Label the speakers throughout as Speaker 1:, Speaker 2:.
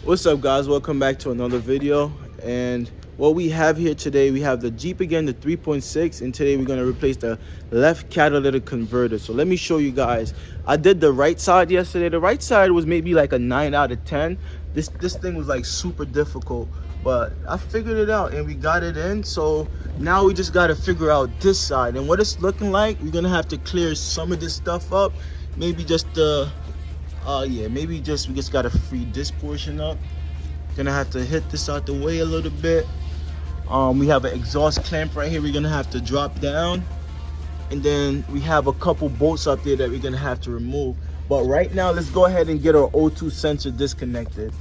Speaker 1: What's up, guys? Welcome back to another video. And what we have here today, we have the Jeep again, the 3.6, and today we're going to replace the left catalytic converter. So let me show you guys. I did the right side yesterday. The right side was maybe like a 9 out of 10. This thing was like super difficult, but I figured it out and we got it in. So now we just got to figure out this side and what it's looking like. We're gonna have to clear some of this stuff up, maybe just the we just gotta free this portion up. Gonna have to hit this out the way a little bit. We have an exhaust clamp right here we're gonna have to drop down, and then we have a couple bolts up there that we're gonna have to remove. But right now, let's go ahead and get our O2 sensor disconnected.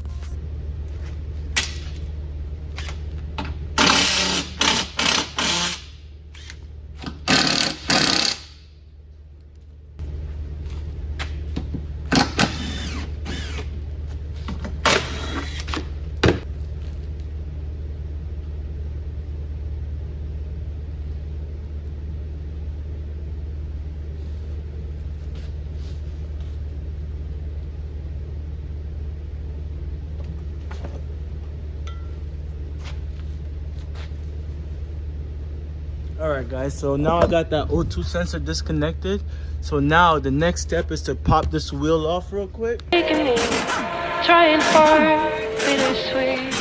Speaker 1: All right, guys, so now I got that O2 sensor disconnected. So now the next step is to pop this wheel off real quick.
Speaker 2: Trying hard, bittersweet.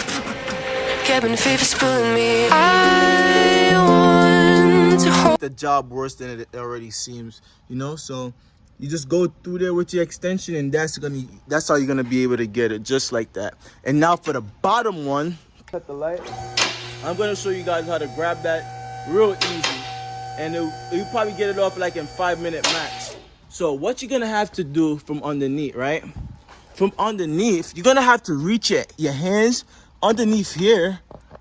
Speaker 2: Cabin fever's pulling me. I want to hold
Speaker 1: the job worse than it already seems, you know. So you just go through there with your extension, and that's how you're gonna be able to get it, just like that. And now for the bottom one, cut the light. I'm gonna show you guys how to grab that real easy, and you probably get it off like in 5-minute max. So what you're gonna have to do from underneath, right? From underneath, you're gonna have to reach your hands underneath here,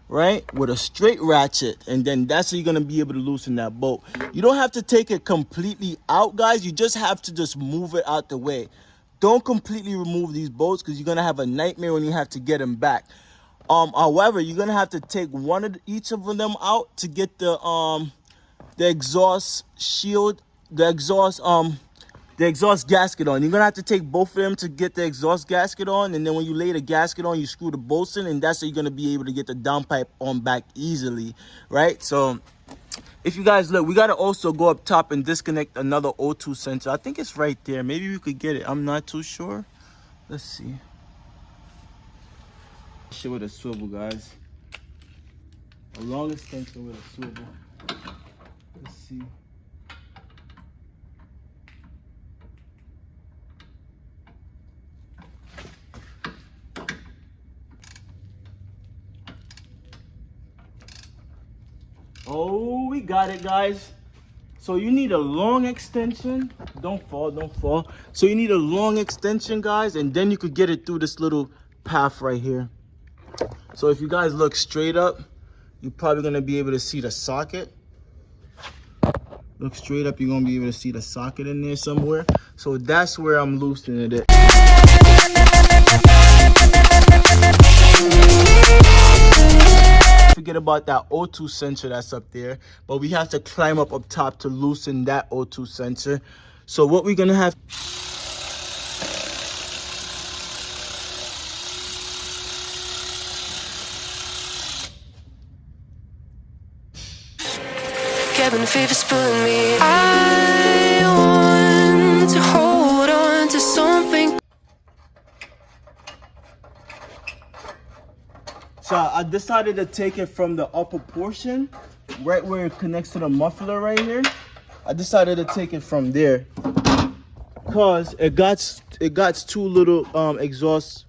Speaker 1: right, with a straight ratchet, and then that's how you're gonna be able to loosen that bolt. You don't have to take it completely out, guys. You just have to just move it out the way. Don't completely remove these bolts, because you're gonna have a nightmare when you have to get them back. However, you're gonna have to take each of them out to get the exhaust shield, the exhaust gasket on. You're gonna have to take both of them to get the exhaust gasket on, and then when you lay the gasket on, you screw the bolts in, and that's how you're gonna be able to get the downpipe on back easily, right? So if you guys look, we gotta also go up top and disconnect another O2 sensor. I think it's right there. Maybe we could get it. I'm not too sure. Let's see. Shit with a swivel, guys. A long extension with a swivel. Let's see. Oh, we got it, guys. So you need a long extension. Don't fall, don't fall. So you need a long extension, guys, and then you could get it through this little path right here. So if you guys look straight up, you're probably gonna be able to see the socket. Look straight up, you're gonna be able to see the socket in there somewhere. So that's where I'm loosening it. Forget about that O2 sensor that's up there, but we have to climb up top to loosen that O2 sensor. So what we're gonna have,
Speaker 2: cabin fever's pulling me. I want to hold on to something.
Speaker 1: so I decided to take it from the upper portion, right where it connects to the muffler right here. I decided to take it from there, cause it got two little exhaust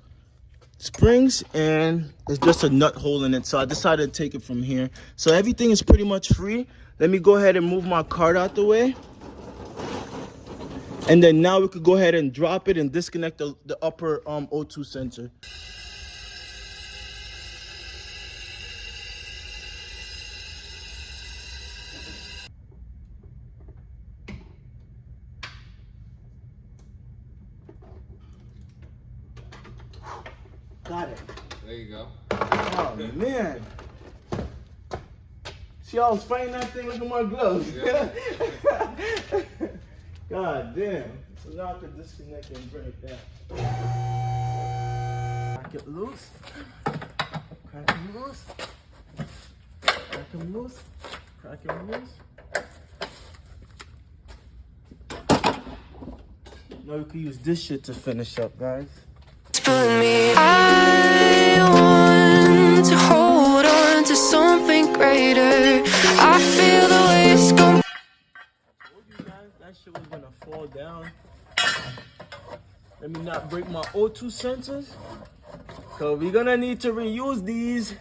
Speaker 1: springs, and it's just a nut hole in it. So I decided to take it from here. So everything is pretty much free. Let me go ahead and move my cart out the way, and then now we could go ahead and drop it and disconnect the upper O2 sensor. Got it.
Speaker 3: There you go.
Speaker 1: Oh man. See, I was fighting that thing with my gloves. Yeah. God damn. So now I can disconnect and bring it back. crack it loose. Crack him loose. Crack him loose. Crack him loose. Now we can use this shit to finish up, guys.
Speaker 2: I want to hold on to something greater. I feel the way it's going.
Speaker 1: Told you guys that shit was gonna fall down. Let me not break my O2 sensors, cause we're gonna need to reuse these.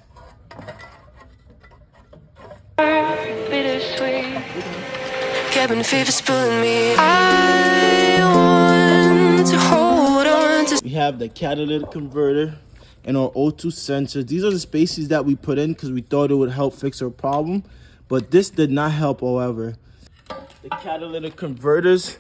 Speaker 2: Bittersweet. Cabin fever's pulling me. I want to hold on to.
Speaker 1: We have the catalytic converter and our O2 sensors. These are the spaces that we put in because we thought it would help fix our problem, but this did not help, however. The catalytic converters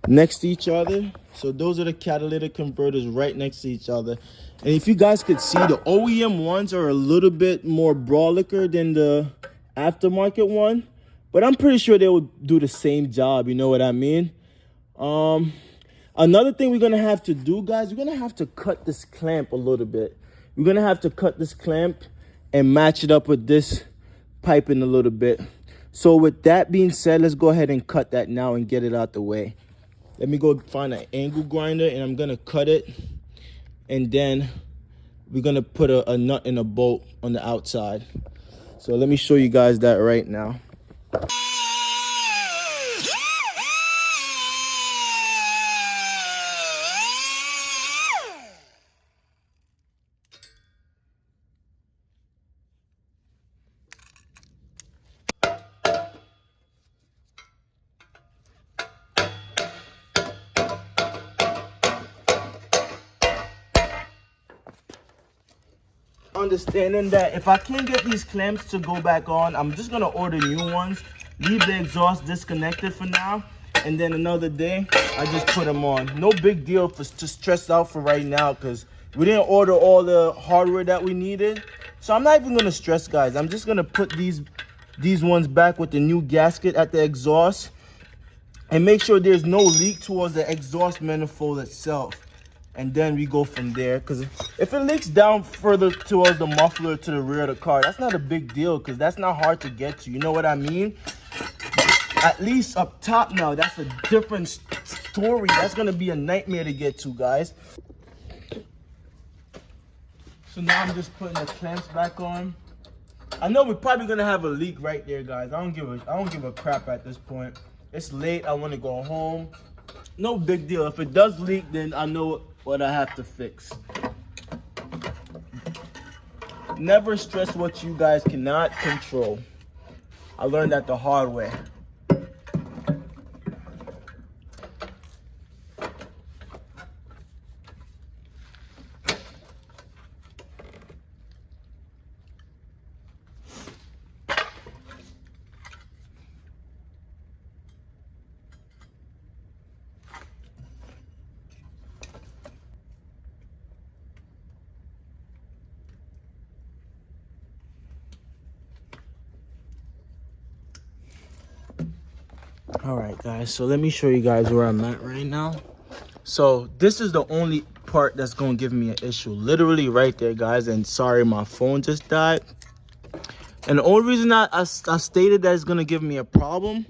Speaker 1: next to each other. So those are the catalytic converters right next to each other. And if you guys could see, the OEM ones are a little bit more brolicker than the aftermarket one, but I'm pretty sure they will do the same job, you know what I mean? Another thing we're gonna have to do, guys, we're gonna have to cut this clamp a little bit. We're gonna have to cut this clamp and match it up with this piping a little bit. So with that being said, let's go ahead and cut that now and get it out the way. Let me go find an angle grinder and I'm gonna cut it, and then we're gonna put a nut and a bolt on the outside. So let me show you guys that right now. Understanding that if I can't get these clamps to go back on, I'm just gonna order new ones, leave the exhaust disconnected for now, and then another day I just put them on. No big deal to stress out for right now, because we didn't order all the hardware that we needed. So I'm not even gonna stress, guys. I'm just gonna put these ones back with the new gasket at the exhaust and make sure there's no leak towards the exhaust manifold itself. And then we go from there, because if it leaks down further towards the muffler to the rear of the car, that's not a big deal, because that's not hard to get to, you know what I mean? At least up top now, that's a different story. That's gonna be a nightmare to get to, guys. So now I'm just putting the clamps back on. I know we're probably gonna have a leak right there, guys. I don't give a crap at this point. It's late, I wanna go home. No big deal. If it does leak, then I know what I have to fix. Never stress what you guys cannot control. I learned that the hard way. All right, guys, so let me show you guys where I'm at right now. So this is the only part that's gonna give me an issue, literally right there, guys. And sorry, my phone just died. And the only reason I stated that it's gonna give me a problem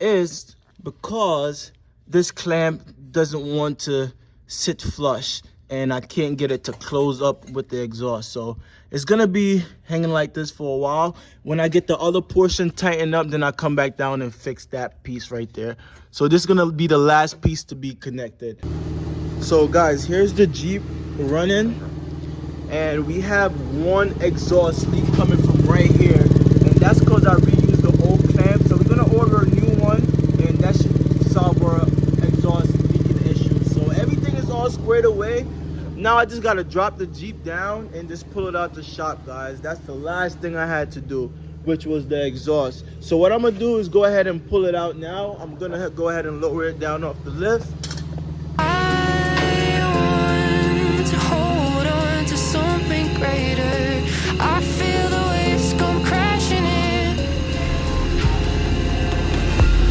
Speaker 1: is because this clamp doesn't want to sit flush and I can't get it to close up with the exhaust. So it's gonna be hanging like this for a while. When I get the other portion tightened up, then I come back down and fix that piece right there. So this is gonna be the last piece to be connected. So guys, here's the Jeep running, and we have one exhaust leak coming from right here, and that's because I reused the old clamp. So we're gonna order a new one, and that should solve our exhaust leaking issue. So everything is all squared away. Now I just gotta drop the Jeep down and just pull it out the shop, guys. That's the last thing I had to do, which was the exhaust. So what I'm gonna do is go ahead and pull it out now. I'm gonna go ahead and lower it down off the lift.
Speaker 2: I want to hold on to something greater. I feel the waves come crashing in.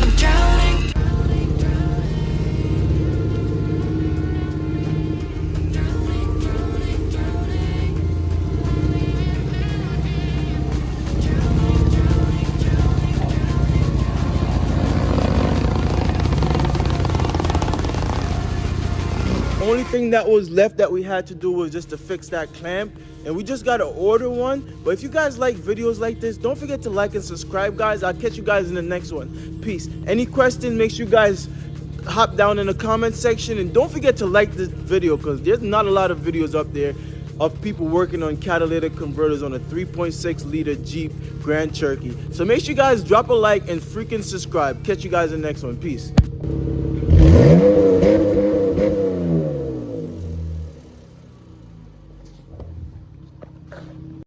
Speaker 2: I'm drowning, drowning, drowning. Drowning, drowning,
Speaker 1: only thing that was left that we had to do was just to fix that clamp, and we just gotta order one. But if you guys like videos like this, don't forget to like and subscribe, guys. I'll catch you guys in the next one. Peace. Any questions, make sure you guys hop down in the comment section, and don't forget to like this video, because there's not a lot of videos up there of people working on catalytic converters on a 3.6 liter Jeep Grand Cherokee. So make sure you guys drop a like and freaking subscribe. Catch you guys in the next one. Peace.